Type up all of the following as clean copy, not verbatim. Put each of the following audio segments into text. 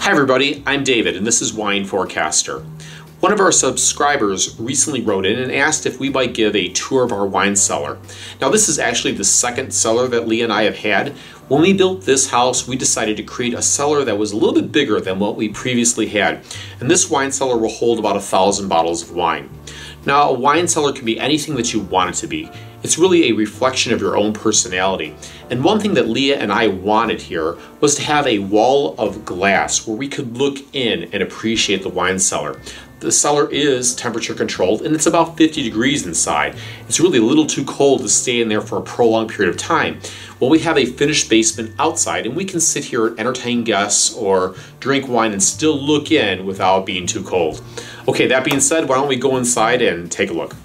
Hi everybody, I'm David and this is Wine Forecaster. One of our subscribers recently wrote in and asked if we might give a tour of our wine cellar. Now this is actually the second cellar that Leah and I have had. When we built this house, we decided to create a cellar that was a little bit bigger than what we previously had. And this wine cellar will hold about 1,000 bottles of wine. Now a wine cellar can be anything that you want it to be. It's really a reflection of your own personality. And one thing that Leah and I wanted here was to have a wall of glass where we could look in and appreciate the wine cellar. The cellar is temperature controlled and it's about 50 degrees inside. It's really a little too cold to stay in there for a prolonged period of time. Well, we have a finished basement outside and we can sit here and entertain guests or drink wine and still look in without being too cold. Okay, that being said, why don't we go inside and take a look.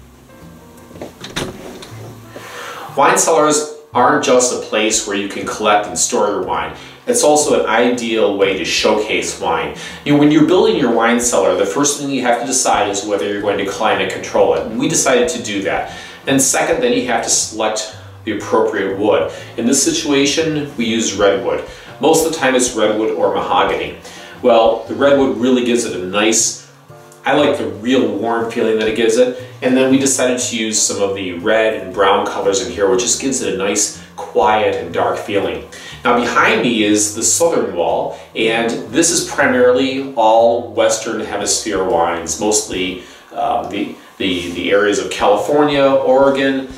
Wine cellars aren't just a place where you can collect and store your wine. It's also an ideal way to showcase wine. When you're building your wine cellar, the first thing you have to decide is whether you're going to climate control it. And we decided to do that. And second, then you have to select the appropriate wood. In this situation, we use redwood. Most of the time it's redwood or mahogany. Well, the redwood really gives it a nice, I like the real warm feeling that it gives it. And then we decided to use some of the red and brown colors in here, which just gives it a nice, quiet and dark feeling. Now behind me is the southern wall, and this is primarily all Western Hemisphere wines, mostly the areas of California, Oregon,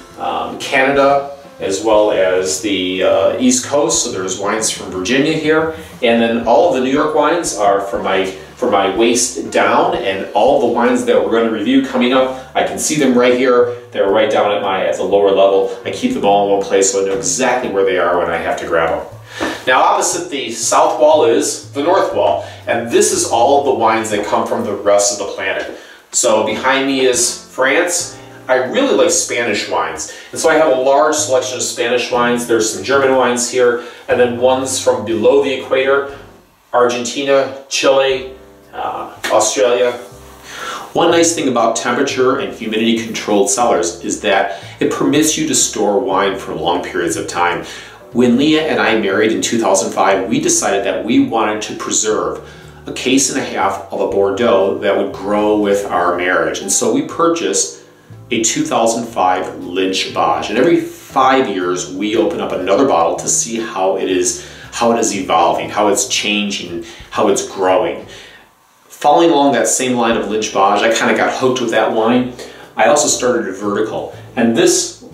Canada, as well as the East Coast. So there's wines from Virginia here, and then all of the New York wines are from my waist down, and all the wines that we're going to review coming up, I can see them right here. They're right down at the lower level. I keep them all in one place so I know exactly where they are when I have to grab them. Now opposite the south wall is the north wall, and this is all of the wines that come from the rest of the planet. So behind me is France. I really like Spanish wines, and so I have a large selection of Spanish wines. There's some German wines here, and then ones from below the equator, Argentina, Chile, Australia. One nice thing about temperature and humidity controlled cellars is that it permits you to store wine for long periods of time. When Leah and I married in 2005, we decided that we wanted to preserve a case and a half of a Bordeaux that would grow with our marriage. And so we purchased a 2005 Lynch Bage. And every 5 years, we open up another bottle to see how it is evolving, how it's changing, how it's growing. Following along that same line of Lynch Bage, I kind of got hooked with that wine. I also started a vertical. And this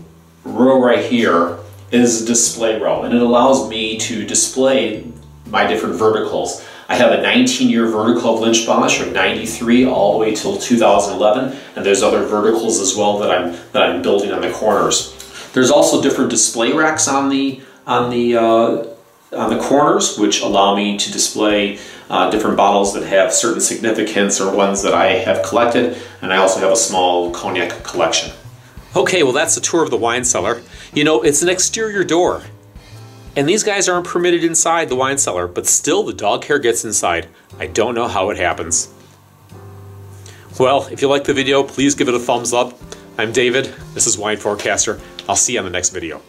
row right here is a display row, and it allows me to display my different verticals. I have a 19-year vertical of Lynch Bage from '93 all the way till 2011, and there's other verticals as well that I'm building on the corners. There's also different display racks on the corners, which allow me to display different bottles that have certain significance or ones that I have collected, and I also have a small cognac collection. Okay, well that's the tour of the wine cellar. You know, it's an exterior door, and these guys aren't permitted inside the wine cellar, but still the dog hair gets inside. I don't know how it happens. Well, if you like the video, please give it a thumbs up. I'm David, this is Wine Forecaster. I'll see you on the next video.